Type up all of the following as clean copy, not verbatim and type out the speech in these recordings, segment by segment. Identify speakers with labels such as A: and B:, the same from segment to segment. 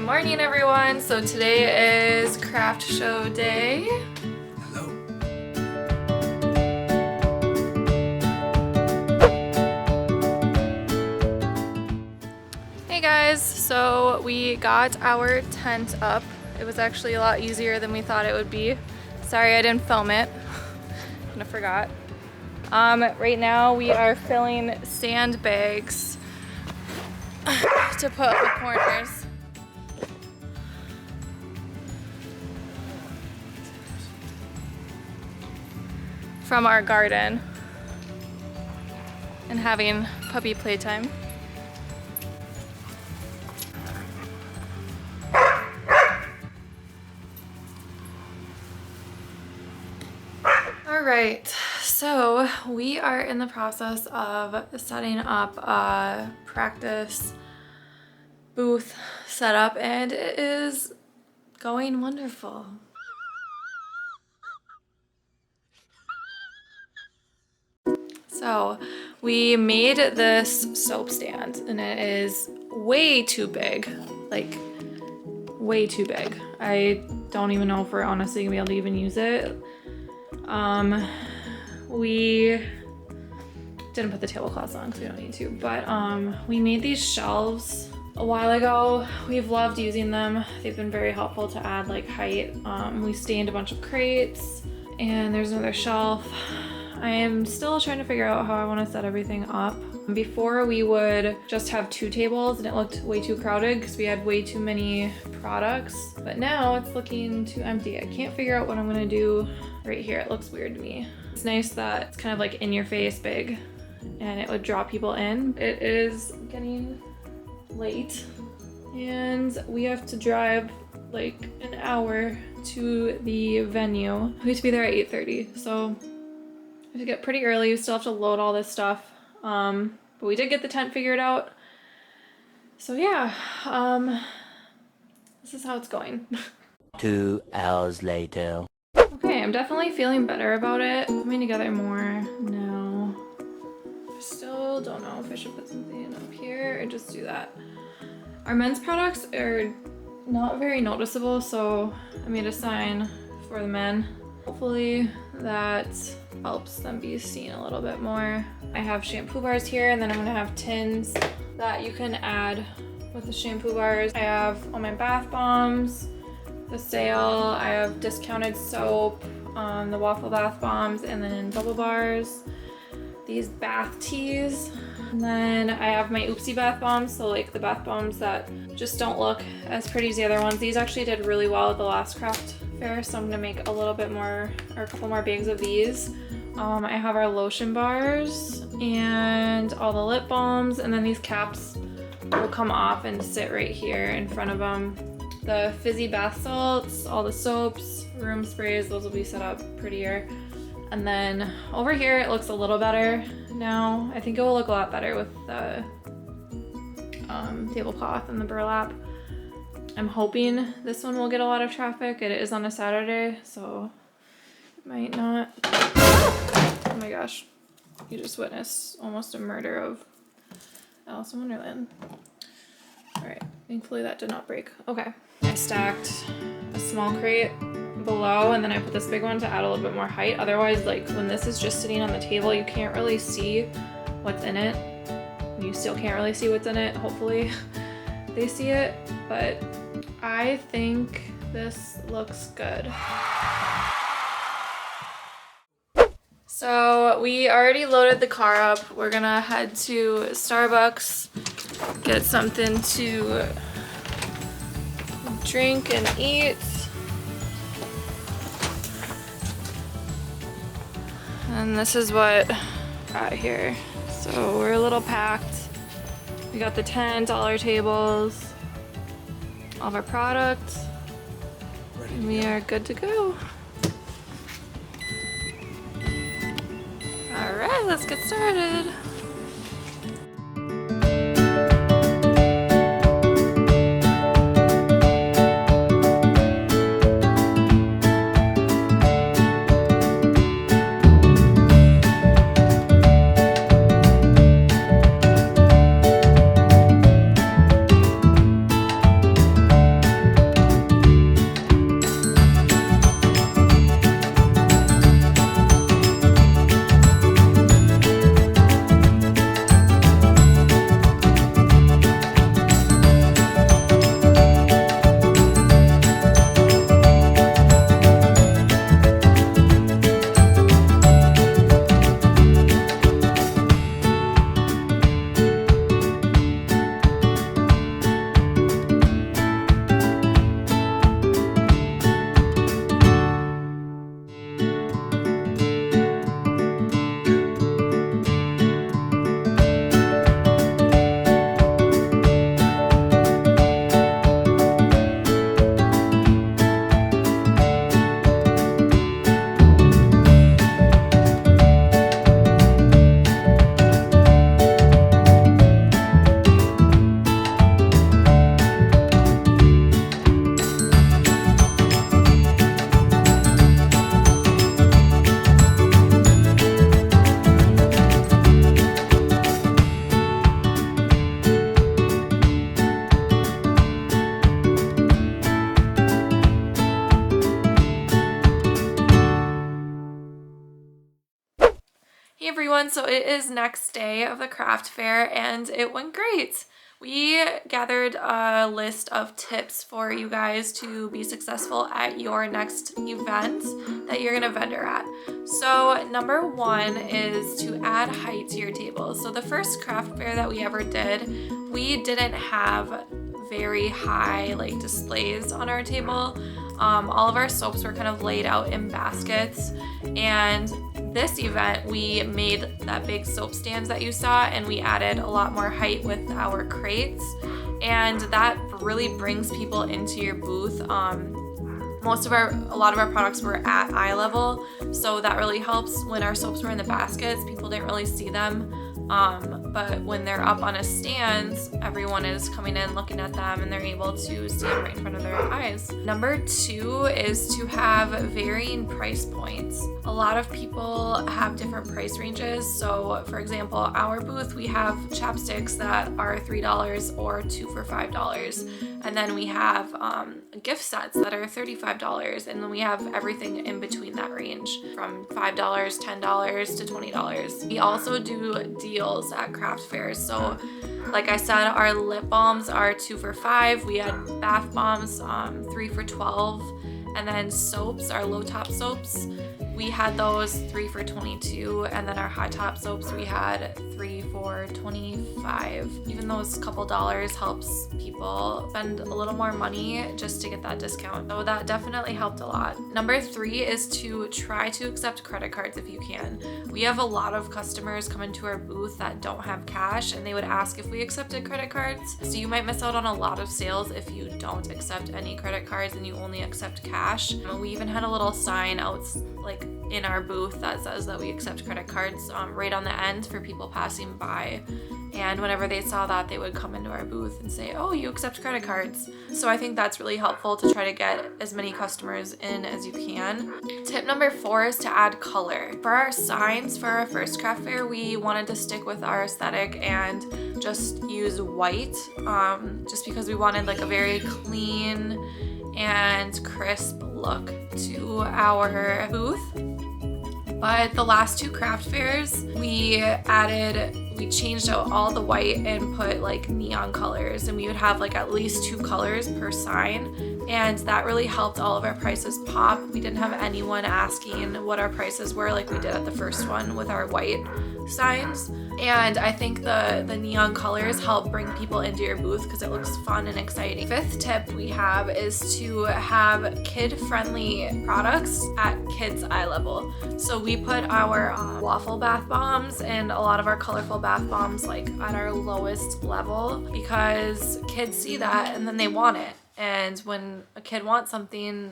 A: morning, everyone. So today is craft show day.
B: Hello.
A: Hey guys, so we got our tent up. It was actually a lot easier than we thought it would be. Sorry I didn't film it. Kind of forgot. Right now we are filling sandbags to put up the corners. From our garden and having puppy playtime. All right, so we are in the process of setting up a practice booth setup and it is going wonderful. So we made this soap stand and it is way too big, like way too big. I don't even know if we're honestly gonna be able to even use it. We didn't put the tablecloths on because we don't need to, but we made these shelves a while ago. We've loved using them. They've been very helpful to add like height. We stained a bunch of crates and there's another shelf. I am still trying to figure out how I want to set everything up. Before we would just have 2 tables and it looked way too crowded because we had way too many products, but now it's looking too empty. I can't figure out what I'm gonna do right here. It looks weird to me. It's nice that it's kind of like in your face big and it would draw people in. It is getting late and we have to drive like an hour to the venue. We have to be there at 8:30, so we have to get pretty early. We still have to load all this stuff. But we did get the tent figured out. So yeah, this is how it's going.
C: 2 hours later.
A: Okay, I'm definitely feeling better about it. Coming together more now. I still don't know if I should put something up here or just do that. Our men's products are not very noticeable, so I made a sign for the men. Hopefully that helps them be seen a little bit more. I have shampoo bars here and then I'm gonna have tins that you can add with the shampoo bars. I have all my bath bombs, the sale, I have discounted soap, the waffle bath bombs, and then bubble bars, these bath teas, and then I have my oopsie bath bombs, so like the bath bombs that just don't look as pretty as the other ones. These actually did really well at the last craft fair, so I'm gonna make a little bit more or a couple more bags of these. I have our lotion bars and all the lip balms, and then these caps will come off and sit right here in front of them. The fizzy bath salts, all the soaps, room sprays, those will be set up prettier. And then over here it looks a little better now. I think it will look a lot better with the tablecloth and the burlap. I'm hoping this one will get a lot of traffic. It is on a Saturday, so it might not. Oh my gosh, you just witnessed almost a murder of Alice in Wonderland. All right, thankfully that did not break. Okay, I stacked a small crate below and then I put this big one to add a little bit more height. Otherwise, like when this is just sitting on the table, you can't really see what's in it. You still can't really see what's in it. Hopefully they see it, but I think this looks good. So we already loaded the car up. We're gonna head to Starbucks, get something to drink and eat. And this is what I got here. So we're a little packed. We got the tent, all our tables, all of our products, and we are good to go. All right, let's get started. everyone, so it is next day of the craft fair and it went great. We gathered a list of tips for you guys to be successful at your next event that you're gonna vendor at. So number one is to add height to your table. So the first craft fair that we ever did, we didn't have very high like displays on our table. All of our soaps were kind of laid out in baskets, and this event we made that big soap stands that you saw, and we added a lot more height with our crates, and that really brings people into your booth. A lot of our products were at eye level, so that really helps. When our soaps were in the baskets, people didn't really see them. But when they're up on a stand, everyone is coming in looking at them and they're able to see them right in front of their eyes. Number two is to have varying price points. A lot of people have different price ranges. So for example, our booth, we have chapsticks that are $3 or 2 for $5. And then we have gift sets that are $35, and then we have everything in between that range from $5, $10 to $20. We also do deals at craft fairs. So like I said, our lip balms are 2 for $5. We had bath bombs 3 for $12, and then soaps, our low top soaps, we had those 3 for $22, and then our high top soaps we had 3 for $25. Even those couple dollars helps people spend a little more money just to get that discount. So that definitely helped a lot. Number 3 is to try to accept credit cards if you can. We have a lot of customers come into our booth that don't have cash, and they would ask if we accepted credit cards. So you might miss out on a lot of sales if you don't accept any credit cards and you only accept cash. We even had a little sign out like in our booth that says that we accept credit cards right on the end for people passing by, and whenever they saw that, they would come into our booth and say, oh, you accept credit cards. So I think that's really helpful to try to get as many customers in as you can. Tip number 4 is to add color. For our signs for our first craft fair, we wanted to stick with our aesthetic and just use white, just because we wanted like a very clean and crisp look to our booth. But the last 2 craft fairs, we changed out all the white and put like neon colors, and we would have like at least 2 colors per sign, and that really helped all of our prices pop. We didn't have anyone asking what our prices were like we did at the first one with our white signs. And I think the neon colors help bring people into your booth because it looks fun and exciting. 5th tip we have is to have kid-friendly products at kids' eye level. So we put our waffle bath bombs and a lot of our colorful bath bombs like at our lowest level, because kids see that and then they want it. And when a kid wants something,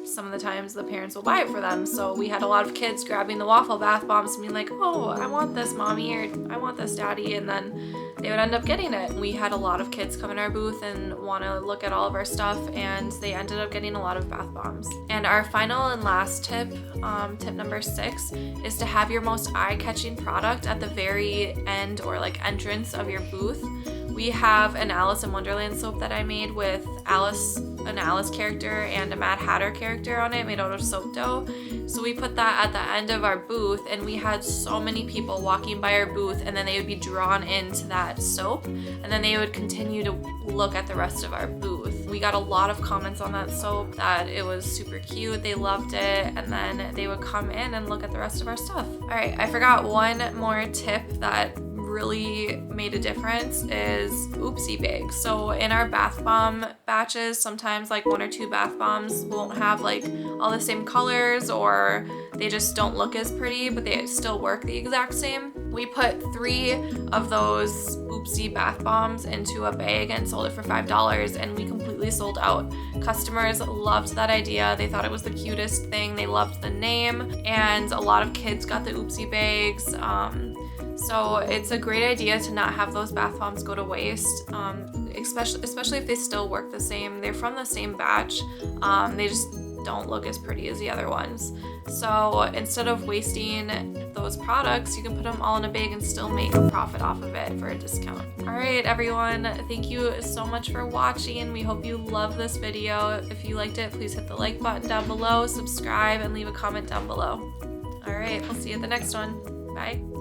A: some of the times the parents will buy it for them. So we had a lot of kids grabbing the waffle bath bombs and being like, oh, I want this, mommy, or I want this, daddy, and then they would end up getting it. We had a lot of kids come in our booth and want to look at all of our stuff, and they ended up getting a lot of bath bombs. And our final and last tip, tip number 6, is to have your most eye-catching product at the very end or like entrance of your booth. We have an Alice in Wonderland soap that I made with an Alice character and a Mad Hatter character on it, made out of soap dough. So we put that at the end of our booth, and we had so many people walking by our booth, and then they would be drawn into that soap, and then they would continue to look at the rest of our booth. We got a lot of comments on that soap that it was super cute, they loved it, and then they would come in and look at the rest of our stuff. All right, I forgot one more tip that really made a difference is oopsie bags. So in our bath bomb batches, sometimes like 1 or 2 bath bombs won't have like all the same colors, or they just don't look as pretty, but they still work the exact same. We put 3 of those oopsie bath bombs into a bag and sold it for $5, and we completely sold out. Customers loved that idea. They thought it was the cutest thing. They loved the name, and a lot of kids got the oopsie bags. So it's a great idea to not have those bath bombs go to waste, especially if they still work the same. They're from the same batch. They just don't look as pretty as the other ones. So instead of wasting those products, you can put them all in a bag and still make a profit off of it for a discount. All right, everyone, thank you so much for watching. We hope you love this video. If you liked it, please hit the like button down below, subscribe, and leave a comment down below. All right, we'll see you at the next one.
B: Bye.